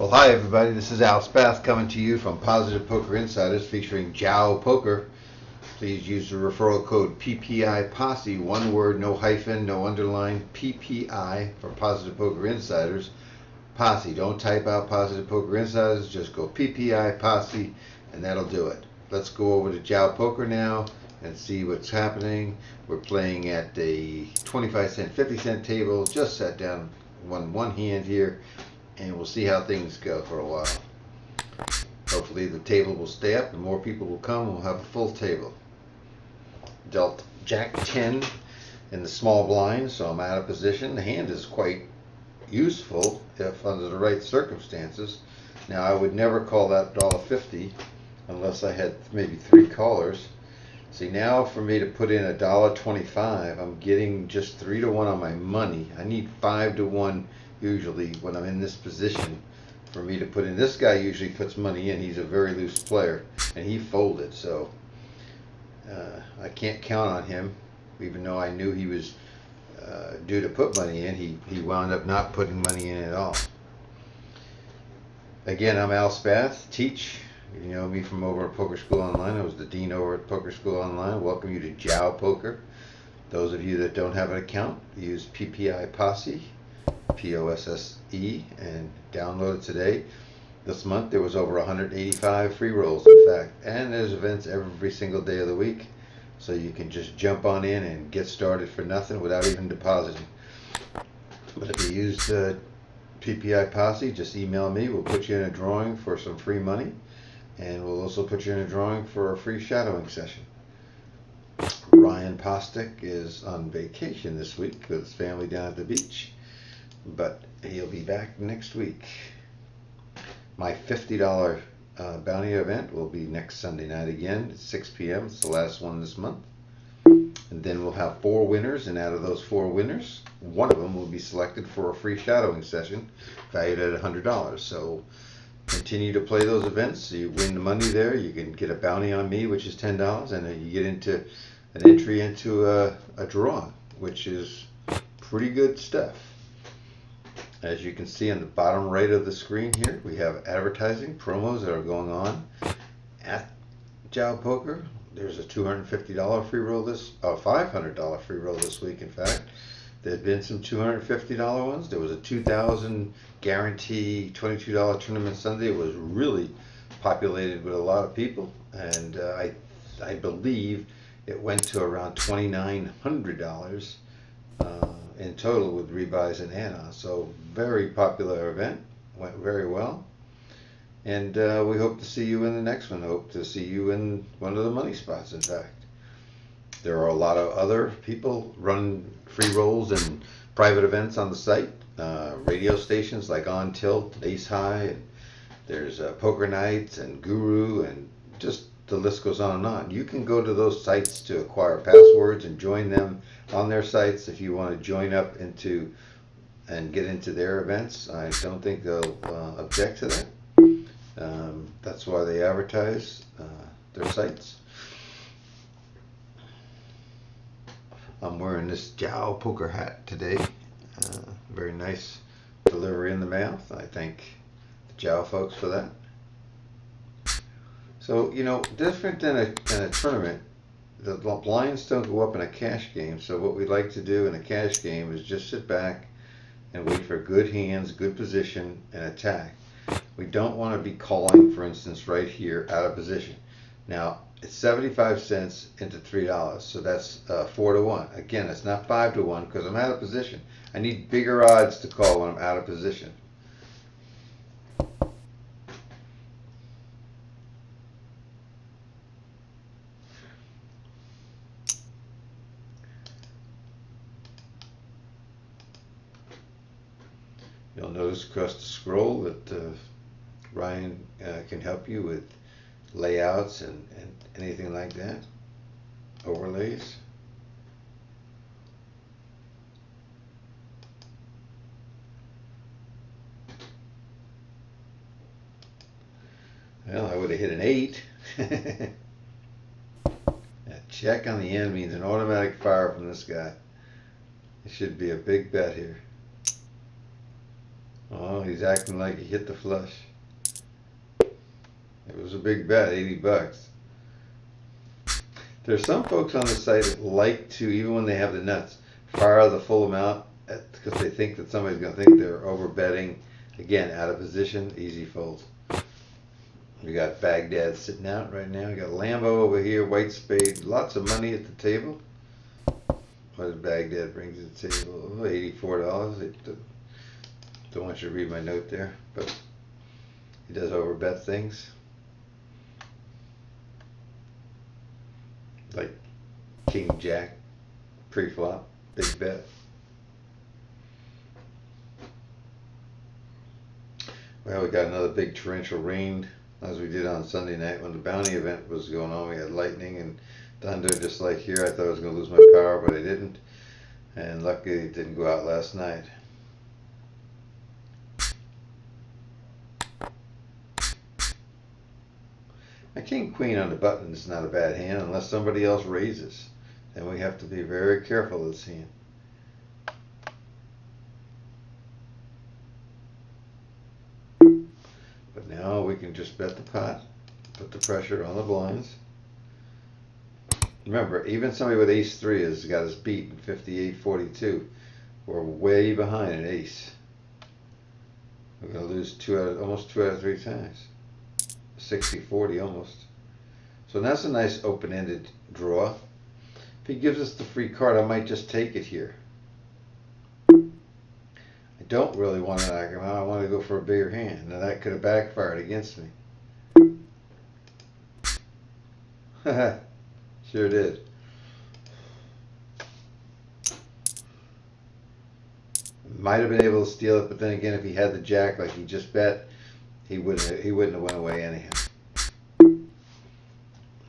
Well, hi everybody, this is Spath coming to you from Positive Poker Insiders featuring JaoPoker. Please use the referral code PPIPosse, one word, no hyphen, no underline, PPI for Positive Poker Insiders. Posse, don't type out Positive Poker Insiders, just go PPIPosse and that'll do it. Let's go over to JaoPoker now and see what's happening. We're playing at a 25-cent, 50-cent table, just sat down one hand here, and we'll see how things go for a while. Hopefully the table will stay up and more people will come and we'll have a full table. Dealt Jack 10 in the small blind, so I'm out of position. The hand is quite useful if under the right circumstances. Now I would never call that $1.50 unless I had maybe 3 callers. See, now for me to put in $1.25, I'm getting just 3 to 1 on my money. I need 5 to 1 usually when I'm in this position for me to put in. This guy usually puts money in. He's a very loose player and he folded, so I can't count on him. Even though I knew he was due to put money in, he wound up not putting money in at all. Again, I'm Spath, teach. You know me from over at Poker School Online. I was the dean over at Poker School Online. Welcome you to JaoPoker. Those of you that don't have an account, use PPIPosse, P-O-S-S-E, and download it today. This month there was over 185 free rolls, in fact, and there's events every single day of the week, so you can just jump on in and get started for nothing without even depositing. But if you use PPIPosse, just email me. We'll put you in a drawing for some free money, and we'll also put you in a drawing for a free shadowing session. Ryan Postic is on vacation this week with his family down at the beach, but he'll be back next week. My $50 bounty event will be next Sunday night again at 6 p.m. It's the last one this month. And then we'll have 4 winners, and out of those 4 winners, one of them will be selected for a free shadowing session valued at $100. So continue to play those events. So you win the money there. You can get a bounty on me, which is $10, and then you get into an entry into a draw, which is pretty good stuff. As you can see on the bottom right of the screen here, we have advertising promos that are going on at JaoPoker. There's a $250 free roll $500 free roll this week. In fact, there's been some $250 ones. There was a $2,000 guarantee $22 tournament Sunday. It was really populated with a lot of people, and I believe it went to around $2,900 in total with rebuys and add-ons. So very popular event, went very well, and we hope to see you in the next one. Hope to see you in one of the money spots. In fact, there are a lot of other people run free rolls and private events on the site. Radio stations like On Tilt, Ace High, and there's Poker Nights and Guru, and just the list goes on and on. You can go to those sites to acquire passwords and join them on their sites if you want to join up into and get into their events. I don't think they'll object to that. That's why they advertise their sites. I'm wearing this JaoPoker hat today. Very nice delivery in the mail. I thank the Jao folks for that. So, you know, different than a tournament, the blinds don't go up in a cash game. So what we like to do in a cash game is just sit back and wait for good hands, good position, and attack. We don't want to be calling, for instance, right here out of position. Now, it's 75 cents into $3, so that's 4 to 1. Again, it's not 5 to 1 because I'm out of position. I need bigger odds to call when I'm out of position. You'll notice across the scroll that Ryan can help you with layouts and anything like that, overlays. Well, I would have hit an 8. That check on the end means an automatic fire from this guy. It should be a big bet here. Oh, and he's acting like he hit the flush. It was a big bet, $80. There's some folks on the site that like to, even when they have the nuts, fire the full amount because they think that somebody's going to think they're over betting. Again, out of position, easy fold. We got Baghdad sitting out right now. We got Lambo over here, white spade, lots of money at the table. What does Baghdad bring to the table? Oh, $84. Don't want you to read my note there, but he does overbet things. Like King Jack, pre-flop, big bet. Well, we got another big torrential rain, as we did on Sunday night when the bounty event was going on. We had lightning and thunder just like here. I thought I was going to lose my power, but I didn't. And luckily it didn't go out last night. A king-queen on the button is not a bad hand unless somebody else raises. Then we have to be very careful of this hand. But now we can just bet the pot, put the pressure on the blinds. Remember, even somebody with ace-3 has got us beat in 58-42. We're way behind an ace. We're going to lose almost two out of three times. 60-40 almost. So that's a nice open-ended draw. If he gives us the free card, I might just take it here. I don't really want to knock him out. I want to go for a bigger hand. Now that could have backfired against me. Sure did. Might have been able to steal it, but then again, if he had the jack like he just bet, he wouldn't have went away anyhow.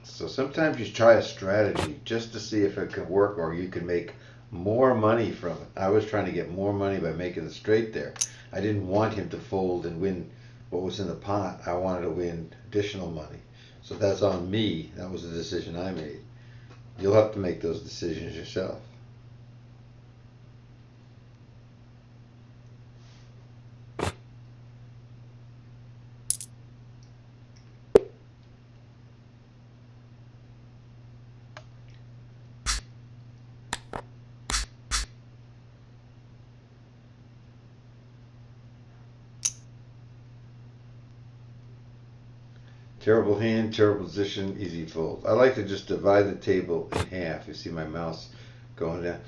So sometimes you try a strategy just to see if it can work, or you can make more money from it. I was trying to get more money by making the straight there. I didn't want him to fold and win what was in the pot. I wanted to win additional money. So that's on me. That was the decision I made. You'll have to make those decisions yourself. Terrible hand, terrible position, easy fold. I like to just divide the table in half. You see my mouse going down.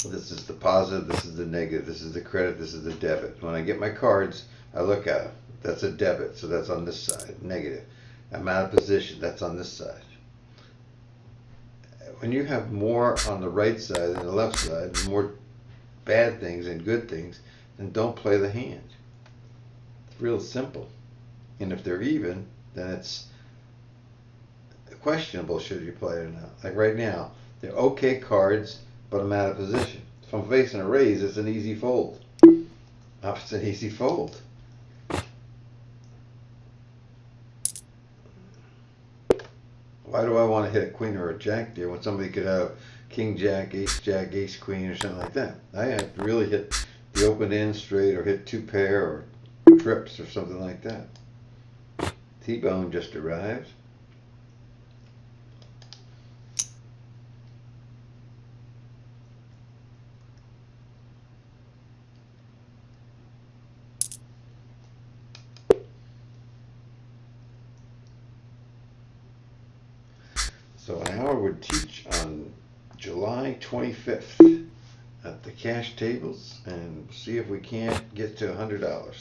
This is the positive, this is the negative, this is the credit, this is the debit. When I get my cards, I look at them. That's a debit, so that's on this side. Negative. I'm out of position, that's on this side. When you have more on the right side than the left side, more bad things and good things, then don't play the hand. It's real simple. And if they're even, then it's questionable should you play it or not. Like right now, they're okay cards, but I'm out of position. If I'm facing a raise, it's an easy fold. It's an easy fold. Why do I want to hit a queen or a jack there when somebody could have king jack, ace queen, or something like that? I have to really hit the open end straight, or hit two pair, or trips, or something like that. T-bone just arrived. So an hour would teach on July 25th at the cash tables, and see if we can't get to $100.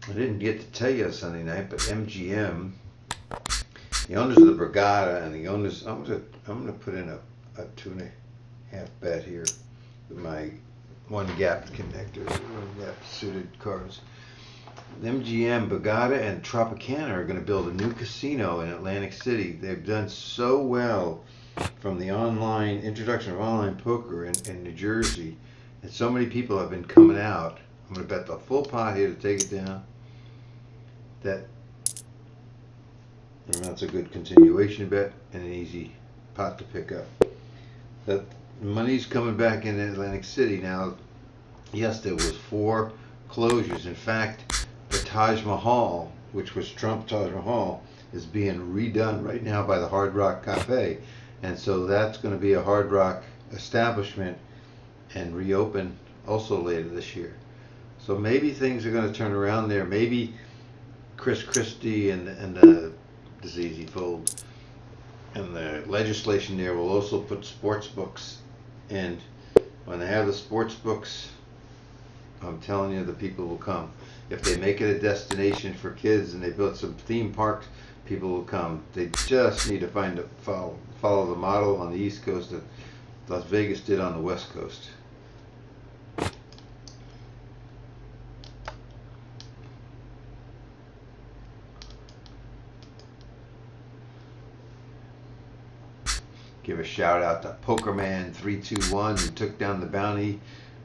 I didn't get to tell you Sunday night, but MGM, the owners of the Brigada and the owners, I'm gonna put in a 2.5 bet here with my one gap connector, one gap suited cards. MGM, Brigada, and Tropicana are going to build a new casino in Atlantic City. They've done so well from the online introduction of online poker in New Jersey, and so many people have been coming out. I'm going to bet the full pot here to take it down. And that's a good continuation bet and an easy pot to pick up. That money's coming back in Atlantic City now. Yes, there was 4 closures. In fact, the Taj Mahal, which was Trump Taj Mahal, is being redone right now by the Hard Rock Cafe, and so that's going to be a Hard Rock establishment and reopen also later this year. So maybe things are going to turn around there. Maybe Chris Christie and this easy fold and the legislation there will also put sports books in. When they have the sports books, I'm telling you, the people will come. If they make it a destination for kids and they build some theme parks, people will come. They just need to follow the model on the East Coast that Las Vegas did on the West Coast. Give a shout out to Pokerman321 who took down the bounty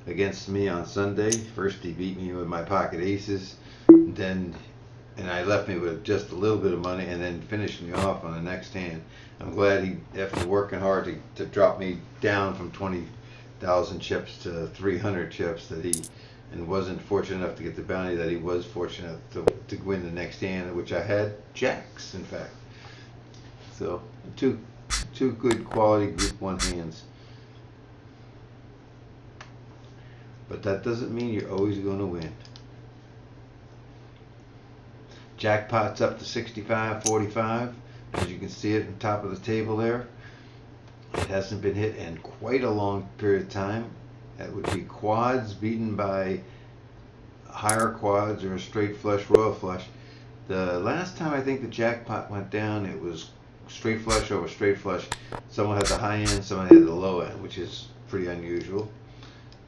against me on Sunday. First he beat me with my pocket aces, and I left me with just a little bit of money, and then finished me off on the next hand. I'm glad he, after working hard to drop me down from 20,000 chips to 300 chips, and wasn't fortunate enough to get the bounty, that he was fortunate to win the next hand, which I had jacks, in fact. So two good quality group 1 hands. But that doesn't mean you're always going to win. Jackpot's up to 65.45. As you can see it on top of the table there. It hasn't been hit in quite a long period of time. That would be quads beaten by higher quads or a straight flush, royal flush. The last time I think the jackpot went down, it was straight flush over straight flush. Someone had the high end, someone had the low end, which is pretty unusual.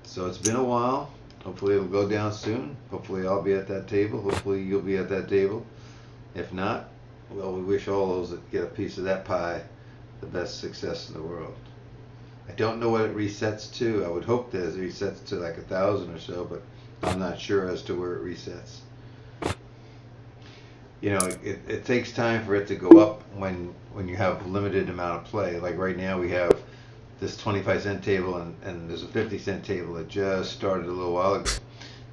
So it's been a while. Hopefully it'll go down soon. Hopefully I'll be at that table. Hopefully you'll be at that table. If not, well, we wish all those that get a piece of that pie the best success in the world. I don't know what it resets to. I would hope that it resets to like 1,000 or so, but I'm not sure as to where it resets. You know, it takes time for it to go up when you have limited amount of play. Like right now we have this 25-cent table and there's a 50-cent table that just started a little while ago.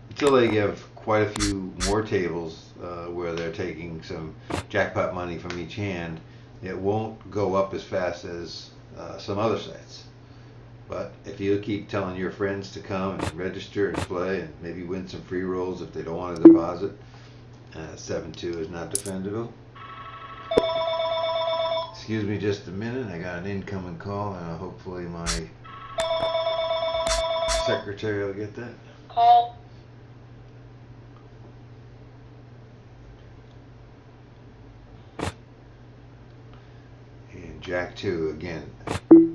Until they give quite a few more tables where they're taking some jackpot money from each hand, it won't go up as fast as some other sites. But if you keep telling your friends to come and register and play and maybe win some free rolls if they don't want to deposit, 7-2 is not defendable. Excuse me just a minute, I got an incoming call and hopefully my secretary will get that. Call. And Jack 2 again.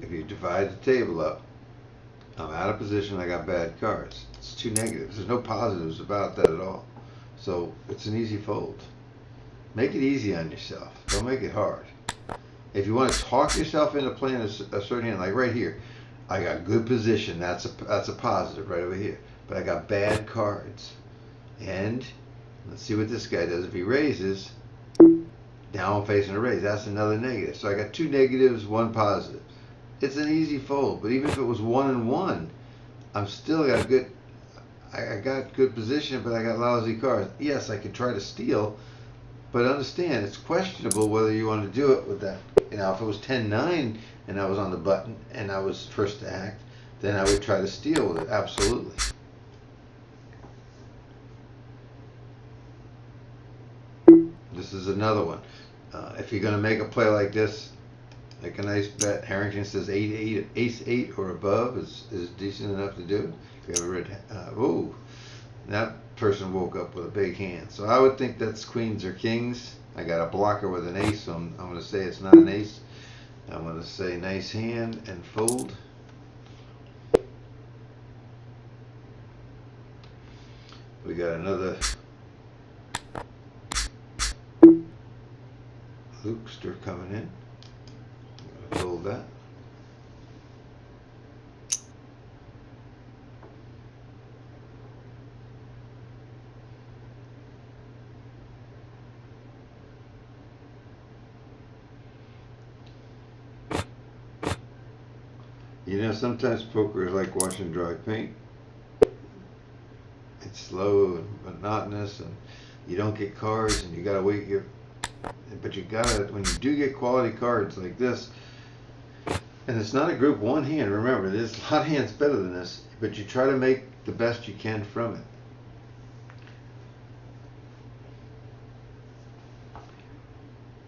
If you divide the table up, I'm out of position, I got bad cards. It's 2 negatives. There's no positives about that at all. So it's an easy fold. Make it easy on yourself. Don't make it hard. If you want to talk yourself into playing a certain hand, like right here, I got good position. That's a positive right over here. But I got bad cards. And let's see what this guy does. If he raises, now I'm facing a raise. That's another negative. So I got 2 negatives, 1 positive. It's an easy fold. But even if it was 1 and 1, I'm still got good. I got good position, but I got lousy cards. Yes, I could try to steal, but understand it's questionable whether you want to do it with that. You know, if it was 10-9 and I was on the button and I was first to act, then I would try to steal with it. Absolutely. This is another one. If you're going to make a play like this, like a nice bet, Harrington says ace 8 or above is decent enough to do. If you ever read, ooh, that person woke up with a big hand. So I would think that's queens or kings. I got a blocker with an ace, so I'm going to say it's not an ace. I'm going to say nice hand and fold. We got another Lukester coming in. I'm going to fold that. You know, sometimes poker is like washing dry paint. It's slow and monotonous, and you don't get cards, and you gotta wait. But you gotta, when you do get quality cards like this, and it's not a group one hand. Remember, there's a lot of hands better than this, but you try to make the best you can from it.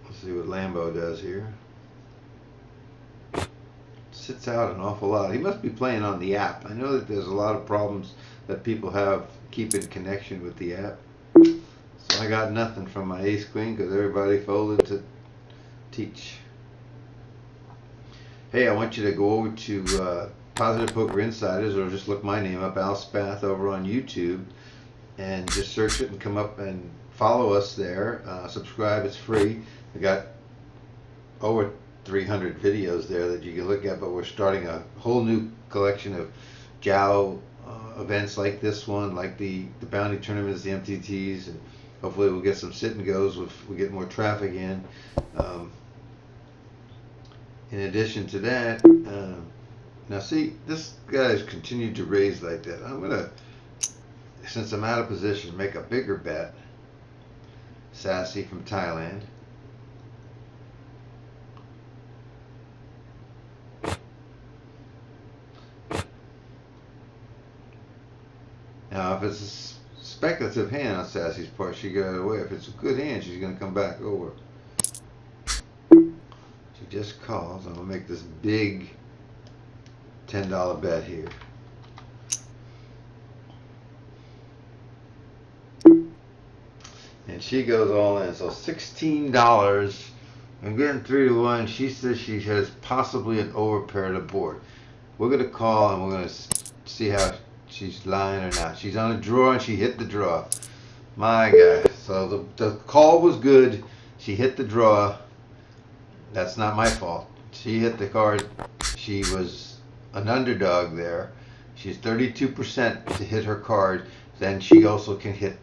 Let's see what Lambo does here. Sits out an awful lot. He must be playing on the app. I know that there's a lot of problems that people have keeping connection with the app. So I got nothing from my ace queen because everybody folded to teach. Hey, I want you to go over to Positive Poker Insiders, or just look my name up, Al Spath, over on YouTube, and just search it and come up and follow us there. Subscribe, it's free. We got over 300 videos there that you can look at, but we're starting a whole new collection of Jao events like this one, like the bounty tournaments, the MTTs, and hopefully we'll get some sit and goes if we get more traffic in. In addition to that, now see, this guy's continued to raise like that. I'm gonna, since I'm out of position, make a bigger bet. Sassy from Thailand. Now, if it's a speculative hand on Sassy's part, she got away. If it's a good hand, she's going to come back over. She just calls. I'm going to make this big $10 bet here. And she goes all in. So $16. I'm getting 3-1. She says she has possibly an overpair to board. We're going to call, and we're going to see how she's lying or not. She's on a draw, and she hit the draw. My God. So the call was good. She hit the draw. That's not my fault. She hit the card. She was an underdog there. She's 32% to hit her card. Then she also can hit,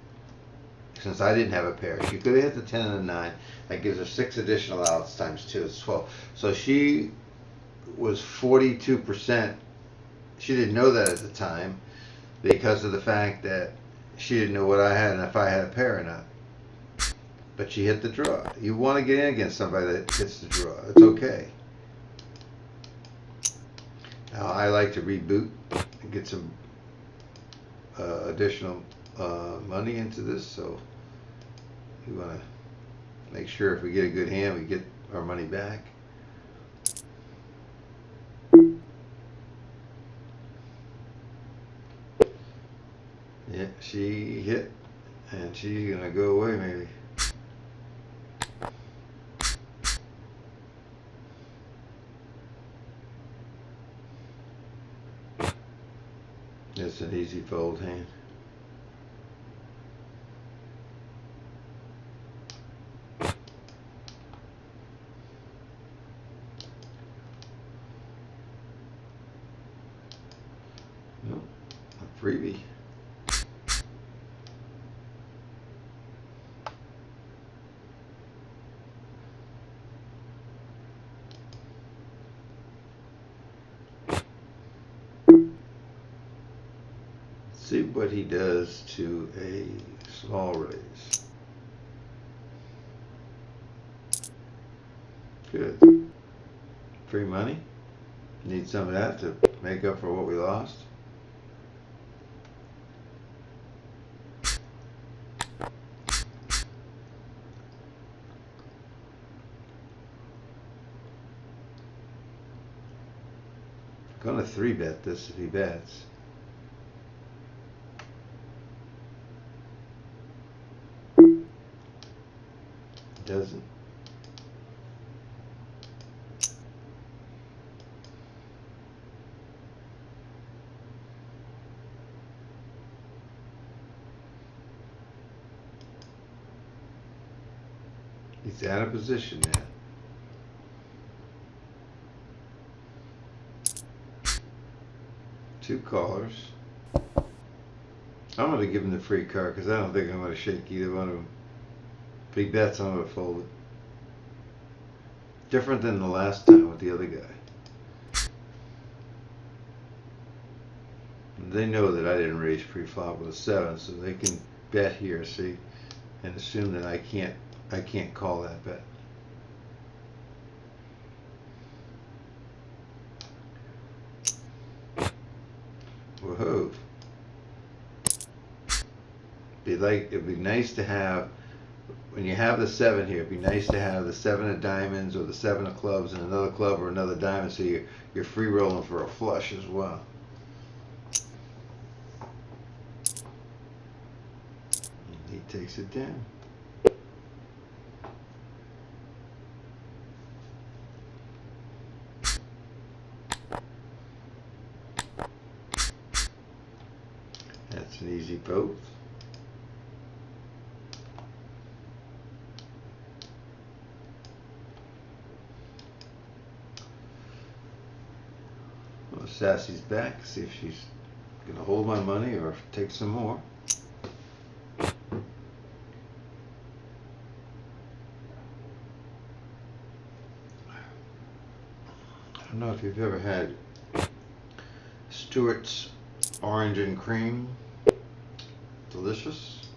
since I didn't have a pair, she could have hit the 10 and the 9. That gives her 6 additional outs times 2 is 12. So she was 42%. She didn't know that at the time because of the fact that she didn't know what I had and if I had a pair or not. But she hit the draw. You want to get in against somebody that hits the draw. It's okay. Now I like to reboot and get some additional money into this, so we want to make sure if we get a good hand, we get our money back. Yeah, she hit, and she's gonna go away maybe. It's an easy fold hand. Nope, a freebie. See what he does to a small raise. Good. Free money. Need some of that to make up for what we lost. Gonna 3-bet this if he bets. Doesn't. He's out of position now. Two callers. I'm going to give him the free card because I don't think I'm going to shake either one of them. If he bets, I'm going to fold it. Different than the last time with the other guy. They know that I didn't raise pre-flop with a 7, so they can bet here, see, and assume that I can't call that bet. Whoa. It'd be nice to have, when you have the 7 here, it'd be nice to have the 7 of diamonds or the 7 of clubs and another club or another diamond, so you're free rolling for a flush as well. And he takes it down. That's an easy both. Well, Sassy's back. See if she's going to hold my money or take some more. I don't know if you've ever had Stewart's orange and cream. Delicious.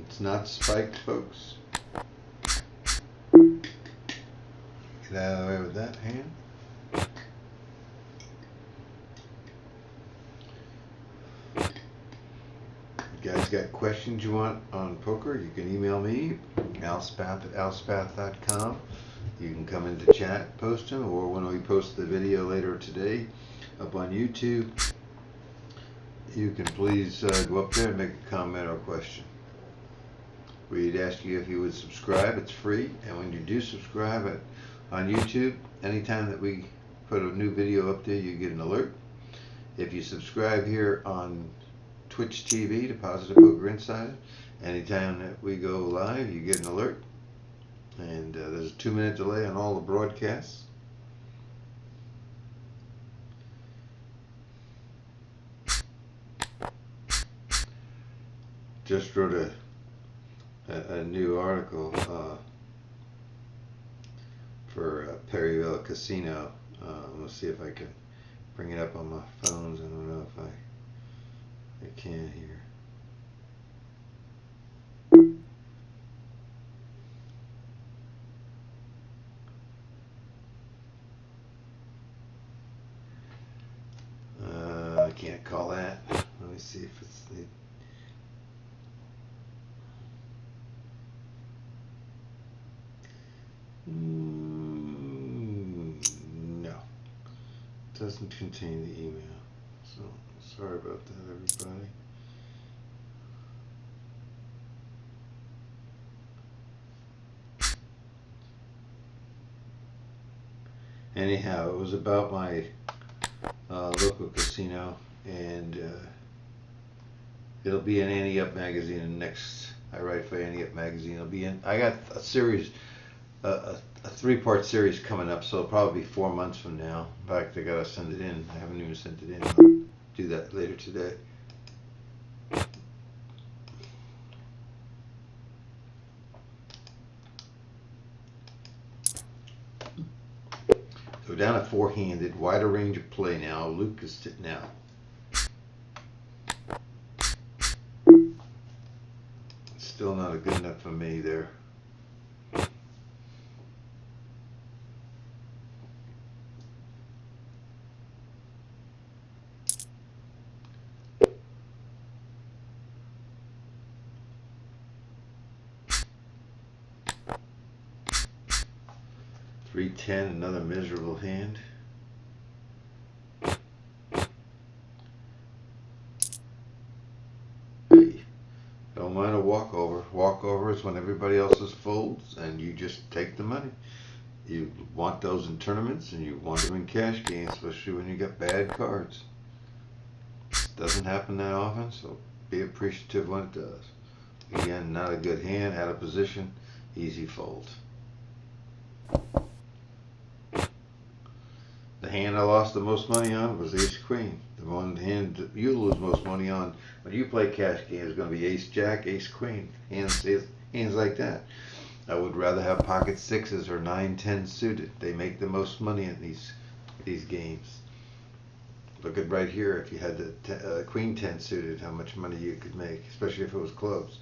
It's not spiked, folks. Get out of the way with that hand. You guys got questions you want on poker, you can email me, alspath@alspath.com. You can come into chat, post them, or when we post the video later today up on YouTube, you can please go up there and make a comment or question. We'd ask you if you would subscribe. It's free, and when you do subscribe on YouTube, anytime that we put a new video up there, you get an alert. If you subscribe here on Twitch TV to Positive Poker Insider, anytime that we go live, you get an alert. And there's a 2-minute delay on all the broadcasts. Just wrote a new article for Perryville Casino. Let's see if I can bring it up on my phones. I don't know if I can here. I can't call that. Let me see if it's the. No, it doesn't contain the email. So sorry about that, everybody. Anyhow, it was about my local casino, and it'll be in Ante Up magazine. And next, I write for Ante Up magazine. It'll be in. I got a series, a 3-part series coming up, so it'll probably be 4 months from now. In fact, I gotta send it in. I haven't even sent it in. I'll do that later today. So down at 4-handed, wider range of play now. Luke is sitting out. Still not a good enough for me there. .310, another miserable hand. Hey, don't mind a walkover. Walkover is when everybody else's folds and you just take the money. You want those in tournaments and you want them in cash games, especially when you got bad cards. Doesn't happen that often, so be appreciative when it does. Again, not a good hand, out of position, easy fold. The hand I lost the most money on was Ace Queen. The one hand that you lose most money on when you play cash games is going to be Ace Jack, Ace Queen. Hands like that. I would rather have pocket 6s or 9-10 suited. They make the most money in these games. Look at right here, if you had the Queen 10 suited, how much money you could make, especially if it was closed.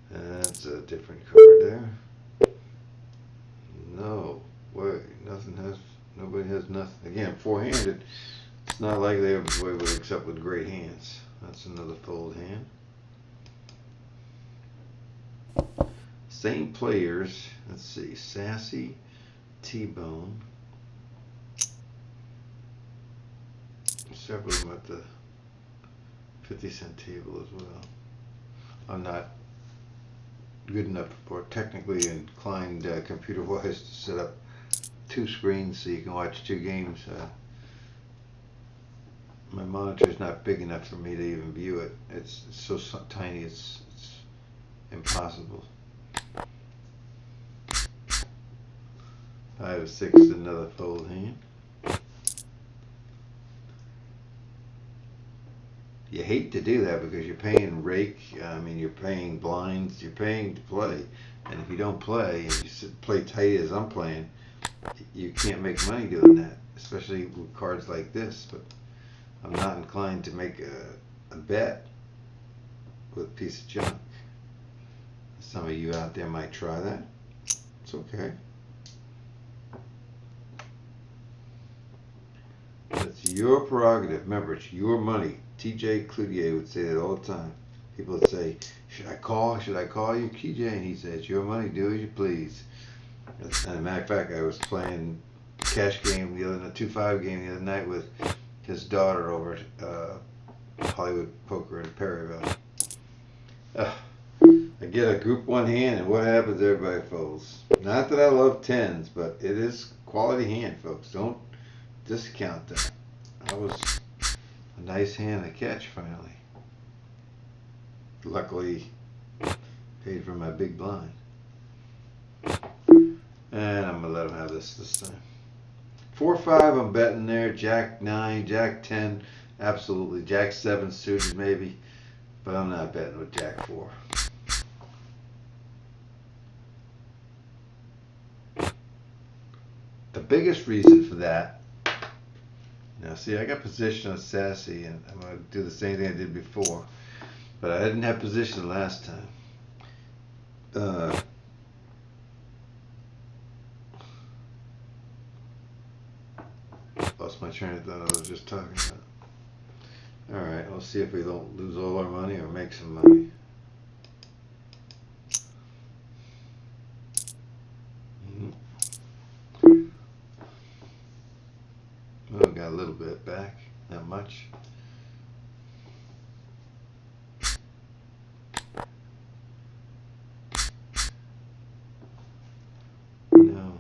That's a different card there. No way, nobody has nothing. Again, four-handed. It's not likely everybody would accept with great hands. That's another fold hand. Same players. Let's see, Sassy, T-Bone. Several of them at the 50-cent table as well. I'm not good enough or technically inclined computer-wise to set up two screens so you can watch two games. My monitor's not big enough for me to even view it. It's so tiny, it's impossible. 5 of 6 is another fold hand. You hate to do that because you're paying rake, you're paying blinds, you're paying to play. And if you don't play and you play tight as I'm playing, you can't make money doing that, especially with cards like this. But I'm not inclined to make a bet with a piece of junk. Some of you out there might try that. It's okay. It's your prerogative. Remember, it's your money. TJ Cloutier would say that all the time. People would say, should I call? Should I call you, TJ? And he says, your money, do as you please. As a matter of fact, I was playing cash game the other 2-5 game the other night with his daughter over at Hollywood Poker in Perryville. I get a group 1 hand, and what happens? Everybody folds. Not that I love 10s, but it is quality hand, folks. Don't discount that. That was a nice hand to catch finally. Luckily, paid for my big blind. And I'm gonna let him have this time. 4-5, I'm betting there. Jack 9, Jack 10, absolutely. Jack 7 suited maybe, but I'm not betting with Jack 4. The biggest reason for that. Now see, I got position on Sassy, and I'm going to do the same thing I did before. But I didn't have position last time. Lost my train of thought I was just talking about. Alright, we'll see if we don't lose all our money or make some money. Oh, got a little bit back, not much. No.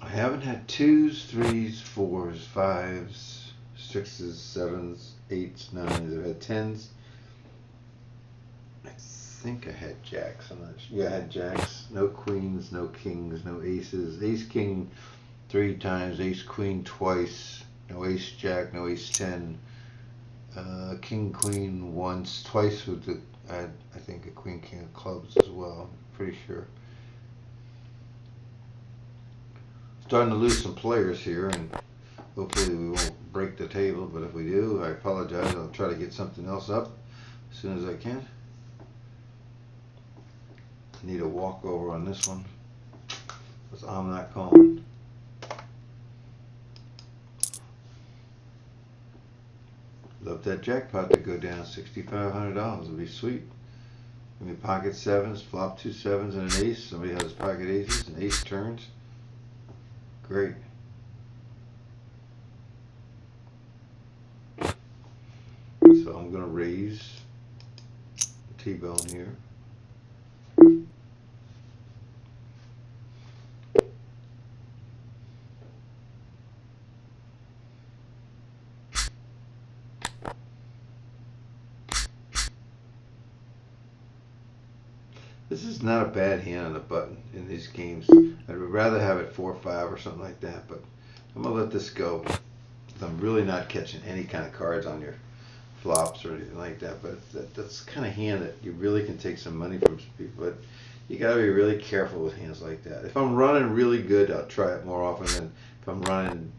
I haven't had 2s, 3s, 4s, 5s, 6s, 7s, 8s, 9s. I've had 10s. I think I had jacks. I'm not sure. Yeah, I had jacks. No queens, no kings, no aces. Ace king 3 times. Ace queen twice. No ace jack. No ace 10. King queen once. Twice with the. I think a queen king of clubs as well. I'm pretty sure. Starting to lose some players here, and hopefully we won't break the table, but if we do, I apologize. I'll try to get something else up as soon as I can. I need a walkover on this one because I'm not calling. Love that jackpot to go down. $6,500 would be sweet. Give me pocket 7s, flop 2 7s and an ace. Somebody has pocket aces and ace turns. Great. So I'm going to raise T-bone here. This is not a bad hand on the button in these games. I'd rather have it 4-5 or something like that, but I'm gonna let this go. I'm really not catching any kind of cards on your flops or anything like that, but that's the kind of hand that you really can take some money from some people. But you gotta be really careful with hands like that. If I'm running really good, I'll try it more often than if I'm running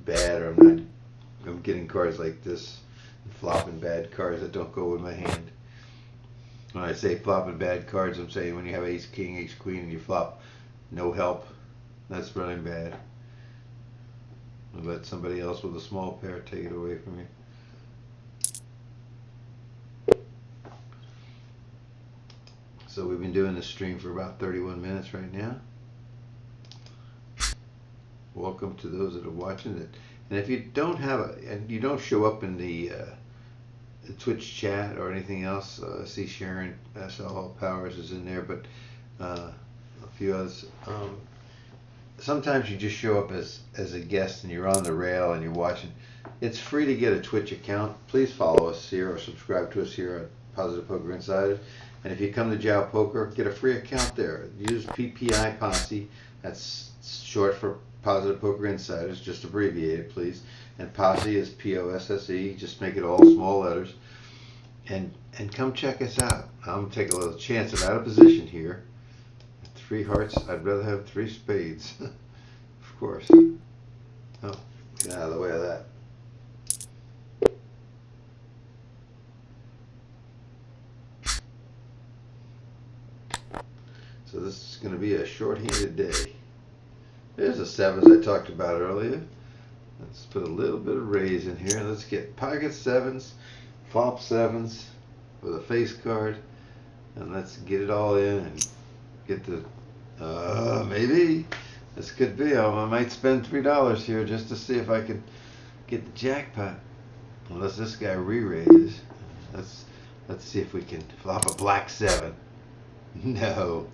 bad or I'm getting cards like this, and flopping bad cards that don't go with my hand. When I say flopping bad cards, I'm saying when you have ace king, ace queen, and you flop no help, that's running bad. I'll let somebody else with a small pair take it away from you. So we've been doing this stream for about 31 minutes right now. Welcome to those that are watching it. And if you don't have and you don't show up in the Twitch chat or anything else, I see Sharon SL Powers is in there, but a few others. Sometimes you just show up as a guest and you're on the rail and you're watching. It's free to get a Twitch account. Please follow us here or subscribe to us here at Positive Poker Insider. And if you come to JaoPoker, get a free account there. Use PPIPosse. That's short for Positive Poker Insiders, just abbreviate it, please. And Posse is P-O-S-S-E. Just make it all small letters. And come check us out. I'm gonna take a little chance. I'm out of position here. 3 hearts. I'd rather have 3 spades. Of course. Oh, get out of the way of that. So this is going to be a short-handed day. There's the 7s I talked about earlier. Let's put a little bit of raise in here. Let's get pocket 7s, flop 7s with a face card. And let's get it all in and get the... maybe. This could be. I might spend $3 here just to see if I can get the jackpot. Unless this guy re-raises. Let's see if we can flop a black 7. No.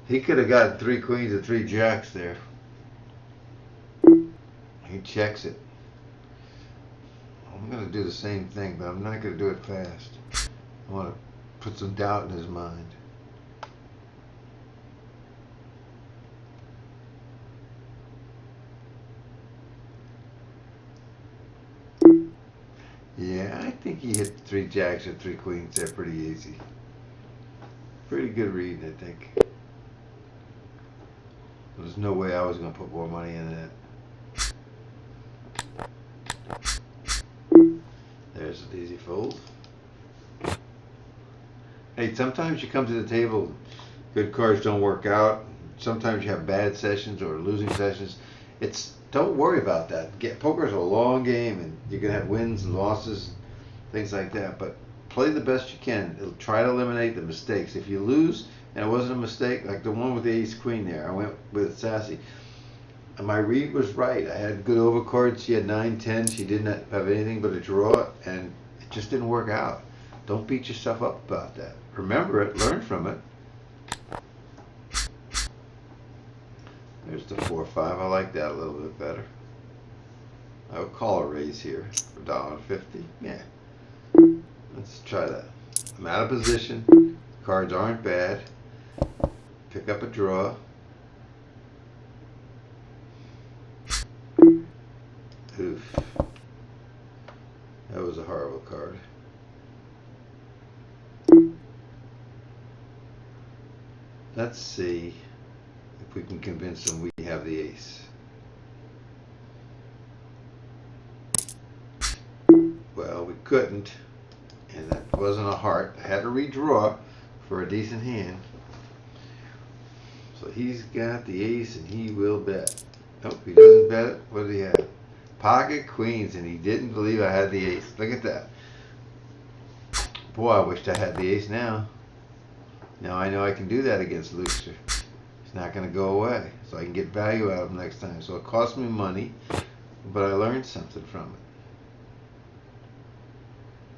He could have gotten 3 queens and 3 jacks there. He checks it. I'm going to do the same thing, but I'm not going to do it fast. I want to put some doubt in his mind. Yeah, I think he hit 3 jacks or 3 queens there pretty easy. Pretty good reading, I think. There's no way I was going to put more money in that. There's an easy fold. Hey, sometimes you come to the table, good cards don't work out. Sometimes you have bad sessions or losing sessions. Don't worry about that. Poker's a long game, and you're gonna have wins and losses, things like that. But play the best you can. Try to eliminate the mistakes. If you lose and it wasn't a mistake, like the one with the ace queen there, I went with Sassy. And my read was right. I had good overcards. She had 9-10. She didn't have anything but a draw, and it just didn't work out. Don't beat yourself up about that. Remember it. Learn from it. There's the 4-5. I like that a little bit better. I would call a raise here for $1.50. Yeah. Let's try that. I'm out of position. Cards aren't bad. Pick up a draw. Oof. That was a horrible card. Let's see if we can convince them we have the ace. Well, we couldn't, and that wasn't a heart. I had to redraw for a decent hand. So he's got the ace, and he will bet. Nope, he doesn't bet it. What does he have? Pocket queens, and he didn't believe I had the ace. Look at that. Boy, I wished I had the ace now. Now I know I can do that against Luxor. It's not going to go away, so I can get value out of him next time. So it cost me money, but I learned something from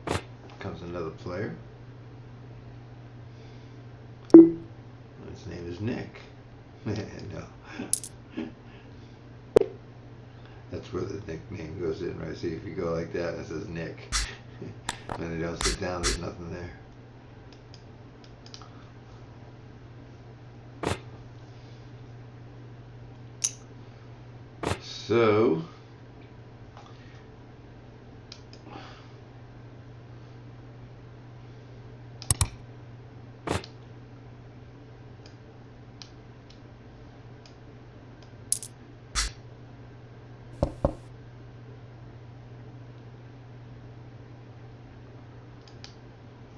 it. Comes another player. His name is Nick. No. That's where the nickname goes in, right? See, if you go like that, it says Nick. When they don't sit down, there's nothing there. So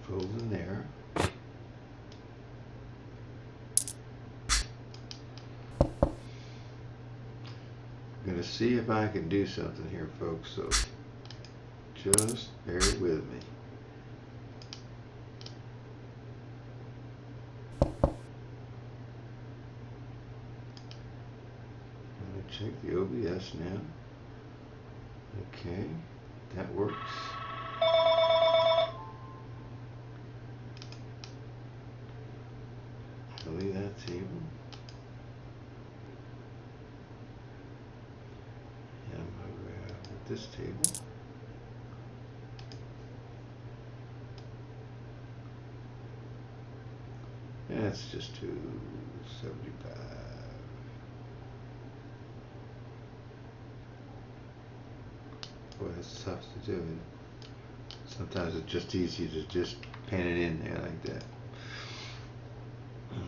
fold in there. I'm going to see if I can do something here, folks, so just bear with me. I'm going to check the OBS now. Okay, that works. Delete that table. And I'm with this table. And it's just 275. Boy, that's tough to do. Sometimes it's just easy to just pan it in there like that.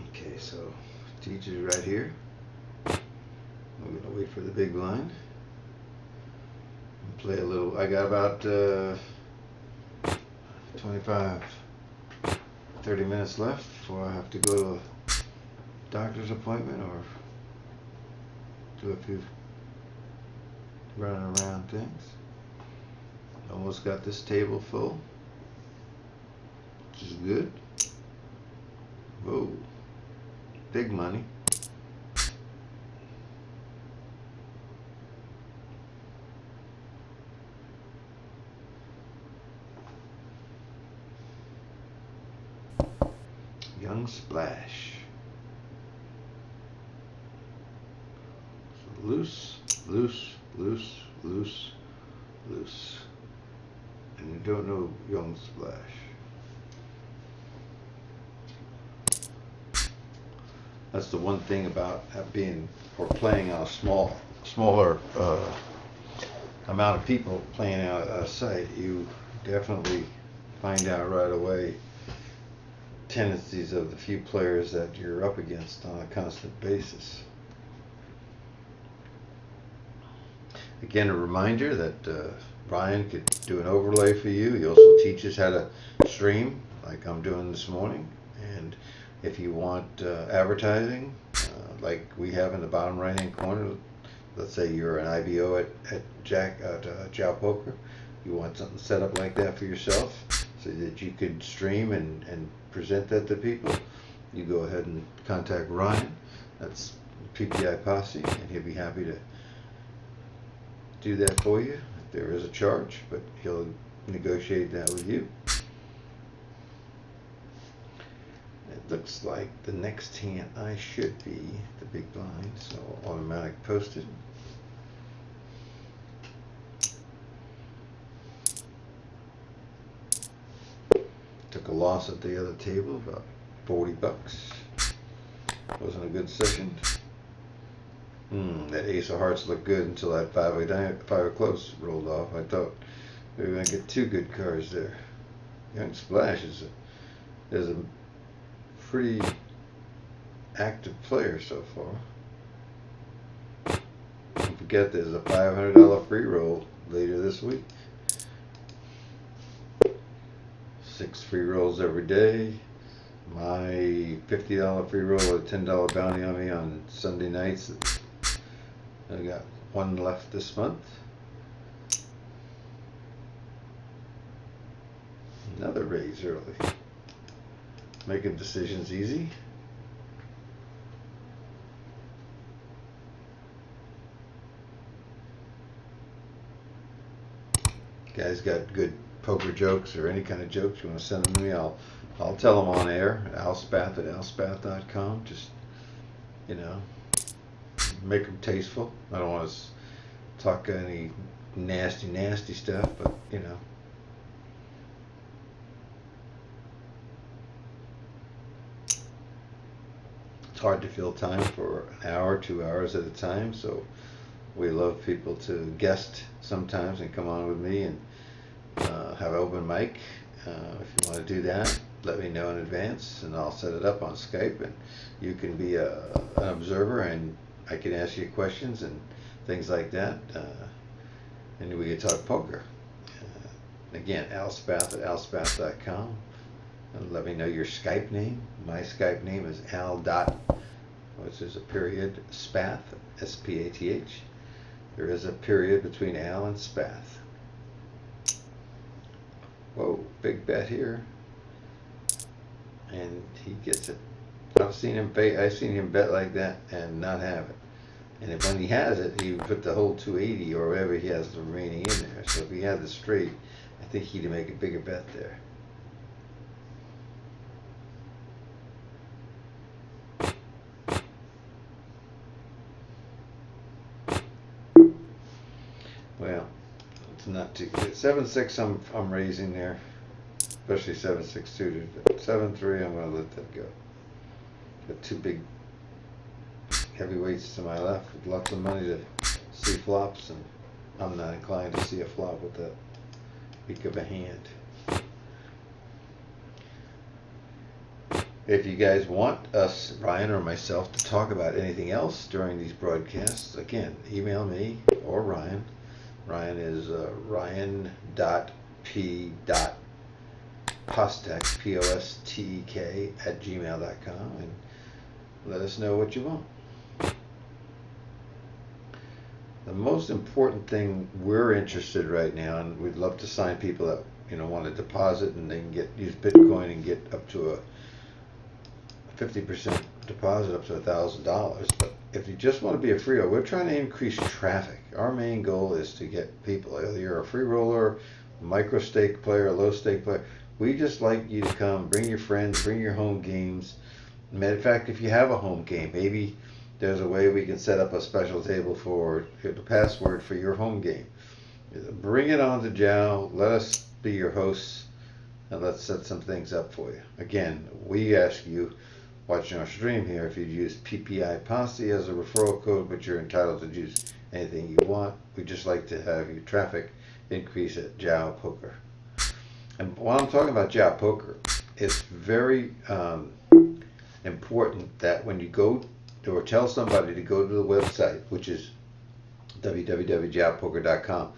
Okay, so teacher's right here. I'm gonna wait for the big blind and play a little. I got about 25, 30 minutes left before I have to go to a doctor's appointment or do a few running around things. Almost got this table full, which is good. Whoa, big money. Young splash. So loose, loose, loose, loose, loose. And you don't know young splash. That's the one thing about being or playing on a smaller amount of people playing out a site. You definitely find out right away tendencies of the few players that you're up against on a constant basis. Again, a reminder that Brian could do an overlay for you. He also teaches how to stream like I'm doing this morning. And if you want advertising, like we have in the bottom right hand corner, let's say you're an IBO at JaoPoker, you want something set up like that for yourself so that you could stream and present that to people, you go ahead and contact Ryan. That's PPIPosse, and he'll be happy to do that for you. There is a charge, but he'll negotiate that with you. It looks like the next hand I should be the big blind, so automatic posted. Took a loss at the other table, about 40 bucks. Wasn't a good session. That ace of hearts looked good until that five of clubs rolled off. I thought we were going to get two good cards there. Young Splash is a pretty active player so far. Don't forget there's a $500 free roll later this week. 6 free rolls every day. My $50 free roll with a $10 bounty on me on Sunday nights. I got one left this month. Another raise early. Making decisions easy. Guys got good poker jokes or any kind of jokes you want to send them to me, I'll tell them on air. Spath at spath.com. Just, you know, make them tasteful. I don't want to talk any nasty stuff, but you know. It's hard to fill time for an hour, 2 hours at a time, so We love people to guest sometimes and come on with me and have an open mic. If you want to do that, let me know in advance, and I'll set it up on Skype, and you can be an observer, and I can ask you questions and things like that, and we can talk poker. Again, Spath at alspath.com. And let me know your Skype name. My Skype name is al dot, which is a period, Spath, S-P-A-T-H. There is a period between Al and Spath. Whoa, big bet here. And he gets it. I've seen him bet like that and not have it. And if when he has it, he would put the whole 280 or whatever he has remaining in there. So if he had the straight, I think he'd make a bigger bet there. Well, it's not too good. 7-6 I'm raising there, especially 7-6 7-3 I'm going to let that go. Got two big heavyweights to my left with lots of money to see flops, and I'm not inclined to see a flop with that weak of a hand. If you guys want us, Ryan or myself, to talk about anything else during these broadcasts, again, email me or Ryan. Ryan is ryan.p.postek, P-O-S-T-E-K, @gmail.com, and let us know what you want. The most important thing we're interested right now, and we'd love to sign people that want to deposit, and they can use Bitcoin and get up to a 50% deposit up to $1,000. But if you just want to be a free roller, we're trying to increase traffic. Our main goal is to get people, whether you're a free roller, micro stake player, low stake player. We just like you to come, bring your friends, bring your home games. Matter of fact, if you have a home game, maybe there's a way we can set up a special table for the password for your home game. Bring it on to Jao. Let us be your hosts, and let's set some things up for you. Again, we ask you, watching our stream here, if you use PPIPosse as a referral code, but you're entitled to use anything you want. We just like to have your traffic increase at JaoPoker. And while I'm talking about JaoPoker, it's very important that when you go or tell somebody to go to the website, which is www.jaopoker.com,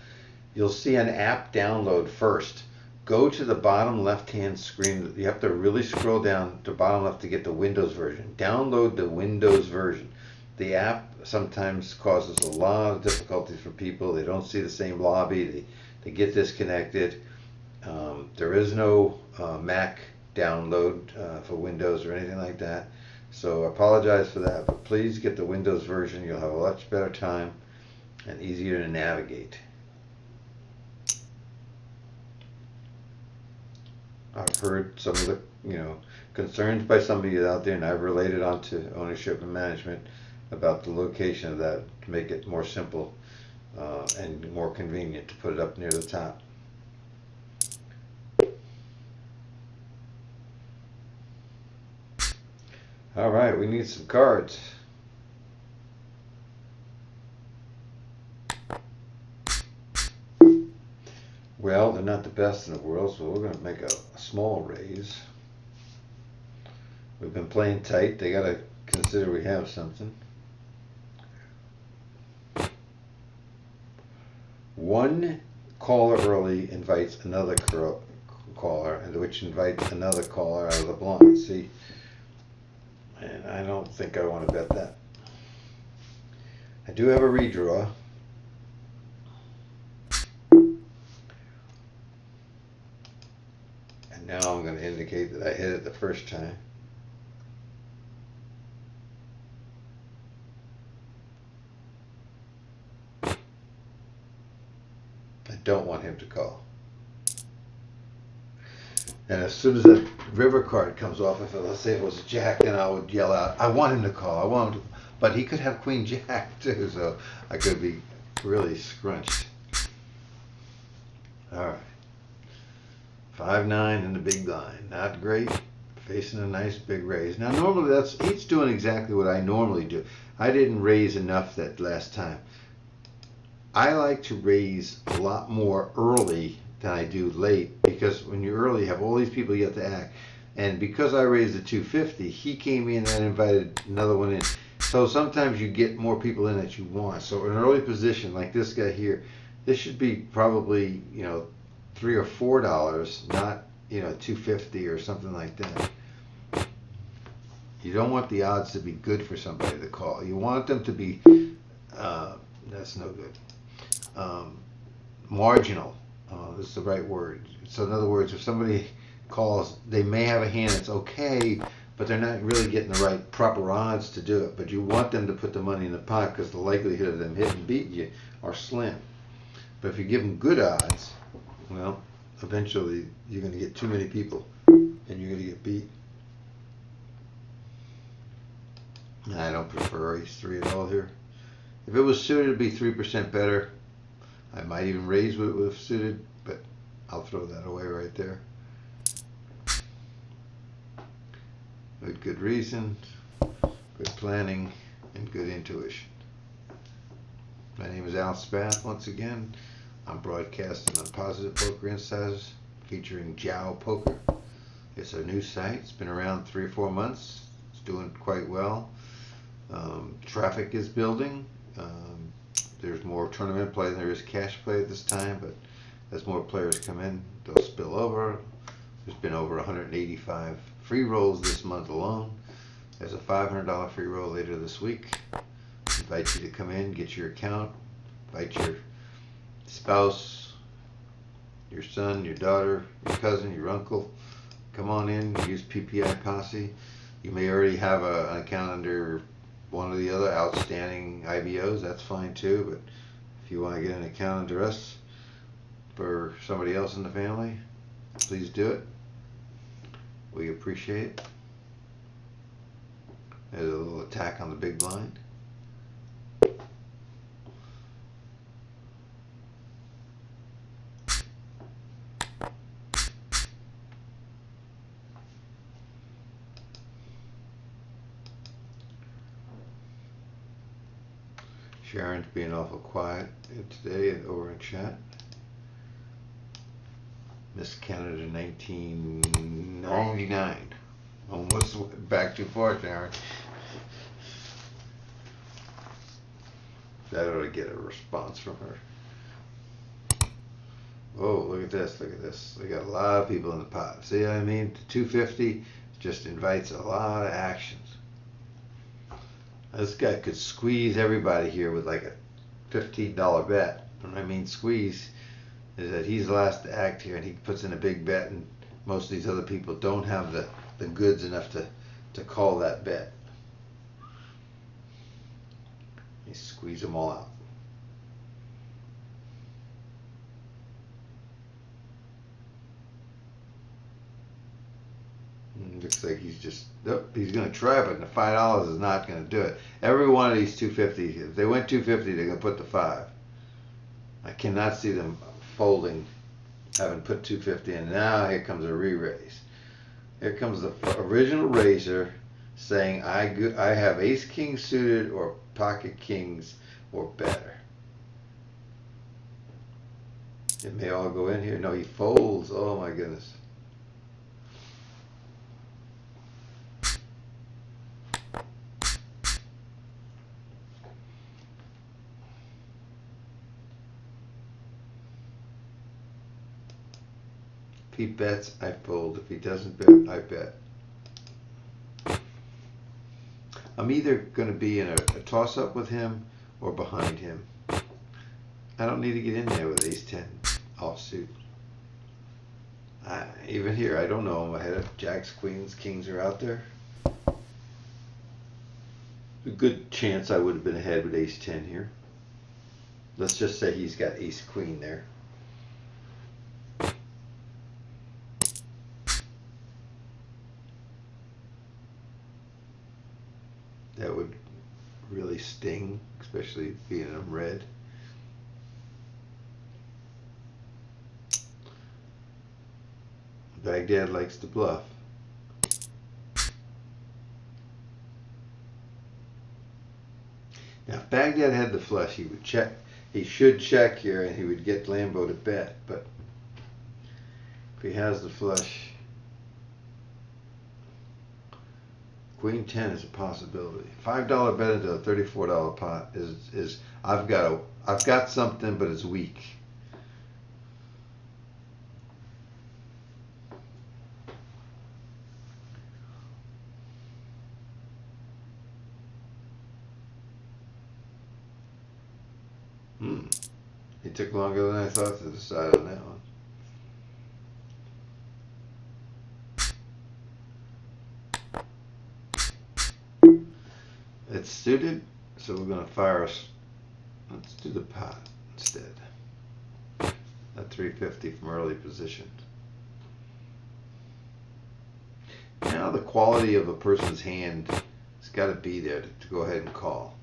you'll see an app download first. Go to the bottom left-hand screen. You have to really scroll down to bottom left to get the Windows version. Download the Windows version. The app sometimes causes a lot of difficulties for people. They don't see the same lobby. They get disconnected. There is no Mac download for Windows or anything like that. So I apologize for that, but please get the Windows version. You'll have a much better time and easier to navigate. I've heard some of the concerns by some of you out there, and I've related onto ownership and management about the location of that to make it more simple and more convenient to put it up near the top. All right, we need some cards. Well, they're not the best in the world, so we're going to make a small raise. We've been playing tight. They got to consider we have something. One caller early invites another caller, which invites another caller out of the blind. See? And I don't think I want to bet that. I do have a redraw. And now I'm going to indicate that I hit it the first time. I don't want him to call. And as soon as that river card comes off, let's say it was a jack, then I would yell out, I want him to call, I want him to. But he could have queen jack too, so I could be really scrunched. All right. 5-9 in the big blind. Not great. Facing a nice big raise. Now normally he's doing exactly what I normally do. I didn't raise enough that last time. I like to raise a lot more early than I do late, because when you're early, you have all these people you have to act. And because I raised the 250, he came in and invited another one in. So sometimes you get more people in that you want. So an early position like this guy here, this should be probably, you know, $3 or $4, not, you know, 250 or something like that. You don't want the odds to be good for somebody to call. You want them to be, that's no good, marginal. Is the right word. So in other words, if somebody calls, they may have a hand that's okay, but they're not really getting the right proper odds to do it. But you want them to put the money in the pot, because the likelihood of them hitting and beating you are slim. But if you give them good odds, well, eventually you're going to get too many people and you're going to get beat. I don't prefer ace 3 at all here. If it was suited, it'd be 3% better. I might even raise what it would have suited, but I'll throw that away right there. With good reason, good planning, and good intuition. My name is Spath once again. I'm broadcasting on Positive Poker Insiders, featuring JaoPoker. It's a new site. It's been around 3 or 4 months. It's doing quite well. Traffic is building. There's more tournament play than there is cash play at this time, but as more players come in, they'll spill over. There's been over 185 free rolls this month alone. There's a $500 free roll later this week. Invite you to come in, get your account, invite your spouse, your son, your daughter, your cousin, your uncle. Come on in, use PPIPosse. You may already have an account under one of the other outstanding IBOs, that's fine too, but if you want to get an account under us for somebody else in the family, please do it. We appreciate it. There's a little attack on the big blind. Sharon's being awful quiet today and over in chat. Miss Canada 1999. Almost back too far, Sharon. That ought to get a response from her. Oh, look at this, look at this. We got a lot of people in the pot. See what I mean? 250 just invites a lot of actions. This guy could squeeze everybody here with like a $15 bet. When I mean squeeze, is that he's last to act here and he puts in a big bet, and most of these other people don't have the goods enough to call that bet. He squeezed them all out. Looks like he's just, nope, he's going to try, but the $5 is not going to do it. Every one of these 250, if they went 250, they're going to put the 5. I cannot see them folding, having put 250 in. Now here comes a re-raise. Here comes the original raiser saying, I have ace king suited or pocket kings or better. It may all go in here. No, he folds. Oh my goodness. If he bets, I fold. If he doesn't bet, I bet. I'm either going to be in a toss-up with him or behind him. I don't need to get in there with ace-10 offsuit. Even here, I don't know him ahead of jacks, queens, kings are out there. A good chance I would have been ahead with ace-10 here. Let's just say he's got ace-queen there. That would really sting, especially being in red. Baghdad likes to bluff. Now, if Baghdad had the flush, he would check. he should check here and he would get Lambo to bet, but if he has the flush, Queen 10 is a possibility. $5 bet into a $34 pot is I've got something, but it's weak. It took longer than I thought to decide on that one. It's suited, so we're going to fire us. Let's do the pot instead. At 350 from early position. Now the quality of a person's hand has got to be there to go ahead and call.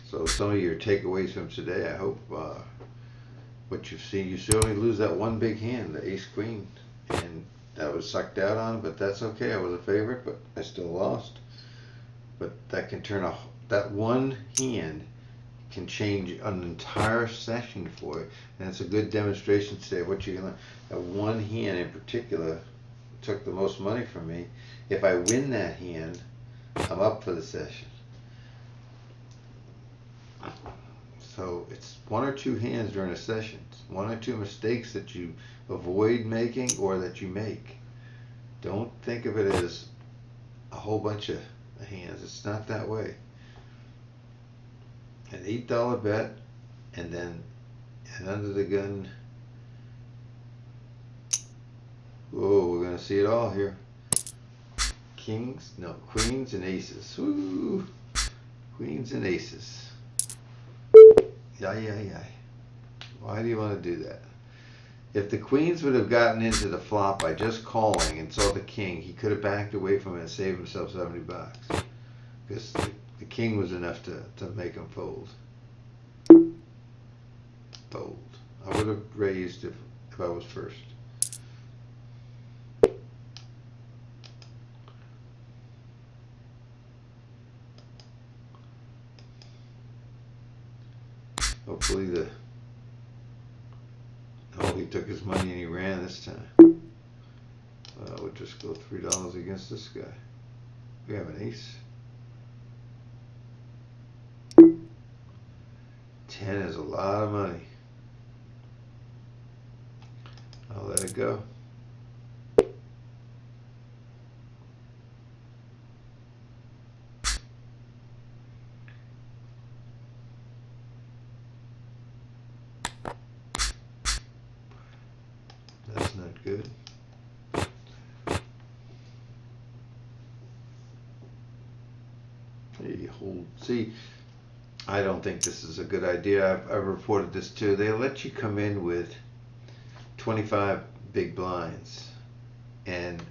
So some of your takeaways from today, I hope what you've seen, you certainly lose that one big hand, the ace queen, and that was sucked out on, but that's okay. I was a favorite, but I still lost. But that can turn that one hand can change an entire session for you, and it's a good demonstration today of what you're gonna. That one hand in particular took the most money from me. If I win that hand, I'm up for the session. So it's one or two hands during a session, one or two mistakes that you avoid making or that you make. Don't think of it as a whole bunch of hands. It's not that way. An $8 bet, and then an under the gun. Whoa, we're gonna see it all here. Kings, no, queens and aces. Woo, queens and aces. Yeah. Why do you want to do that? If the queens would have gotten into the flop by just calling and saw the king, he could have backed away from it and saved himself $70. Because the king was enough to make him fold. Fold. I would have raised if I was first. Hopefully he took his money and he ran this time. We'll just go $3 against this guy. We have an ace. 10 is a lot of money. I'll let it go. That's not good. You hold. See, I don't think this is a good idea. I've reported this too. They let you come in with 25 big blinds, and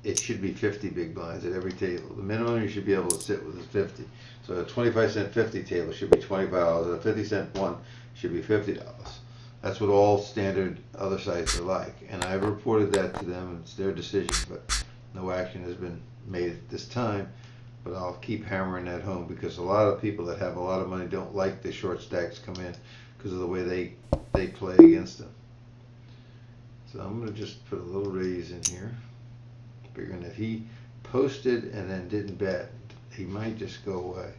it should be 50 big blinds at every table. The minimum you should be able to sit with is 50. So a 25-cent 50 table should be $25, and a 50-cent one should be $50. That's what all standard other sites are like, and I've reported that to them, and it's their decision, but no action has been made at this time. But I'll keep hammering that home, because a lot of people that have a lot of money don't like the short stacks come in because of the way they play against them. So I'm going to just put a little raise in here, figuring if he posted and then didn't bet, he might just go away.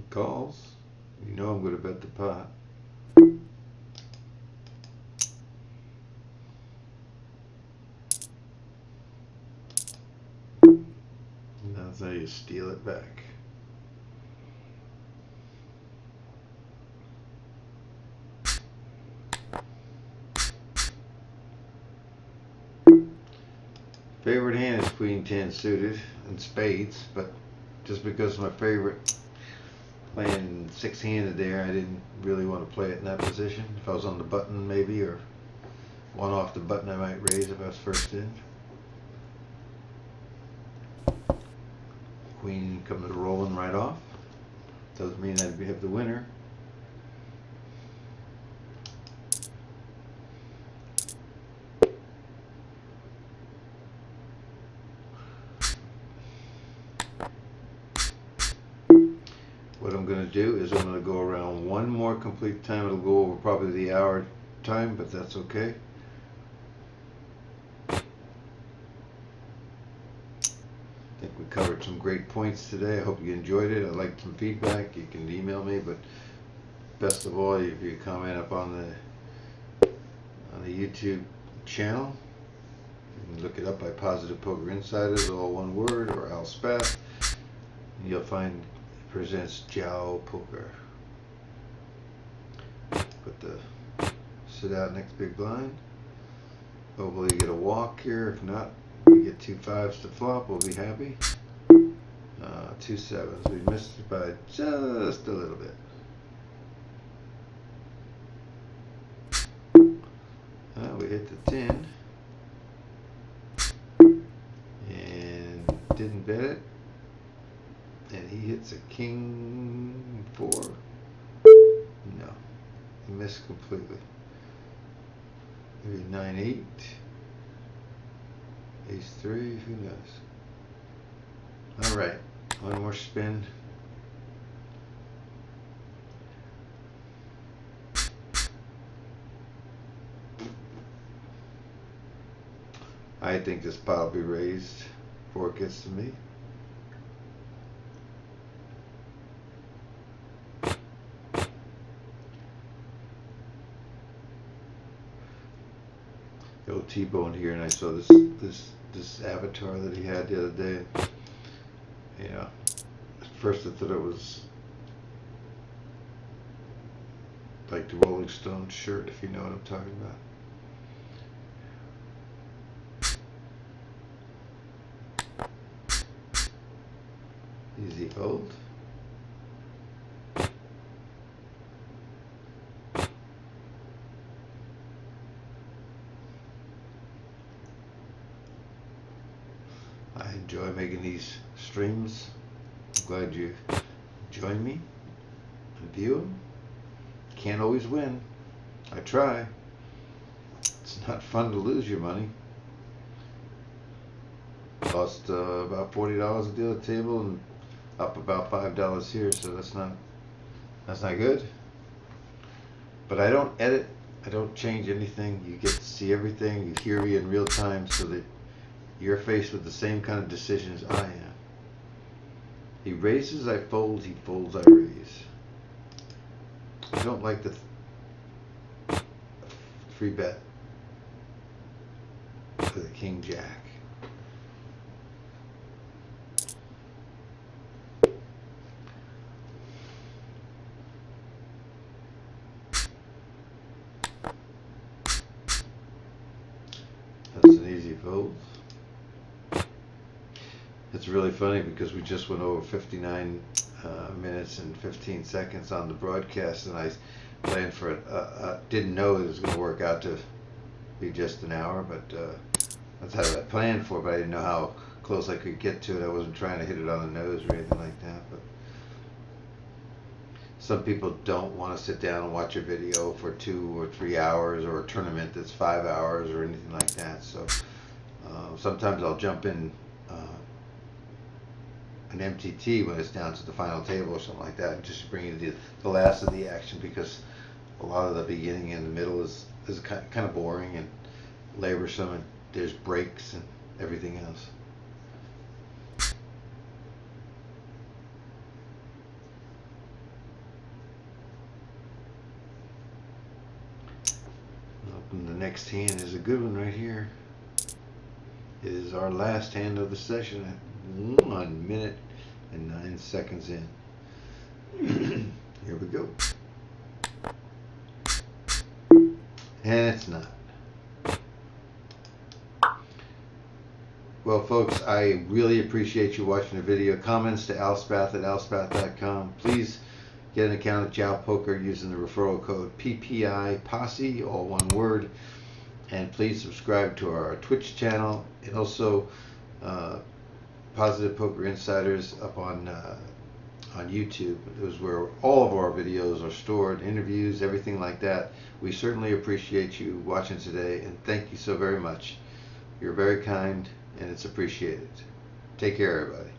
Calls. You know I'm going to bet the pot. Now so you steal it back. Favorite hand is Queen 10 suited and spades, but just because it's my favorite. Playing six-handed there, I didn't really want to play it in that position. If I was on the button maybe, or one off the button, I might raise if I was first in. Queen comes rolling right off. Doesn't mean I'd have the winner. What I'm going to do is I'm going to go around one more complete time. It'll go over probably the hour time, but that's okay. I think we covered some great points today. I hope you enjoyed it. I'd like some feedback. You can email me, but best of all, if you comment up on the YouTube channel, you can look it up by Positive Poker Insiders, all one word, or Al Spath. You'll find presents JaoPoker. Put the sit out next big blind. Hopefully you get a walk here. If not, we get 2 5s to flop. We'll be happy. 2 7s. We missed it by just a little bit. We hit the 10 and didn't bet it. And he hits a king 4. No, he missed completely. Maybe 9 8. Ace 3. Who knows? All right, one more spin. I think this pot will be raised before it gets to me. The old T-Bone here, and I saw this avatar that he had the other day. You know, at first I thought it was like the Rolling Stones shirt, if you know what I'm talking about. Easy fold. I enjoy making these streams. I'm glad you join me and view them. Can't always win. I try. It's not fun to lose your money. Lost about $40 at the other table and up about $5 here, so that's not good. But I don't edit. I don't change anything. You get to see everything. You hear me in real time, so that you're faced with the same kind of decisions I am. He raises, I fold. He folds, I raise. I don't like the free bet for the King Jack. That's an easy fold. It's really funny because we just went over 59 minutes and 15 seconds on the broadcast, and I planned for it. Didn't know it was going to work out to be just an hour, but that's how I planned for. But I didn't know how close I could get to it. I wasn't trying to hit it on the nose or anything like that. But some people don't want to sit down and watch a video for 2 or 3 hours, or a tournament that's 5 hours or anything like that. So sometimes I'll jump in an MTT when it's down to the final table or something like that, and just bring you the last of the action, because a lot of the beginning and the middle is kind of boring and laborsome, and there's breaks and everything else. And the next hand is a good one right here. It is our last hand of the session at 1 minute and 9 seconds in. Here we go. And it's not. Well, folks, I really appreciate you watching the video. Comments to alspath@alspath.com. Please get an account at JaoPoker using the referral code PPIPosse, all one word. And please subscribe to our Twitch channel, and also Positive Poker Insiders up on YouTube. It is where all of our videos are stored, interviews, everything like that. We certainly appreciate you watching today, and thank you so very much. You're very kind, and it's appreciated. Take care, everybody.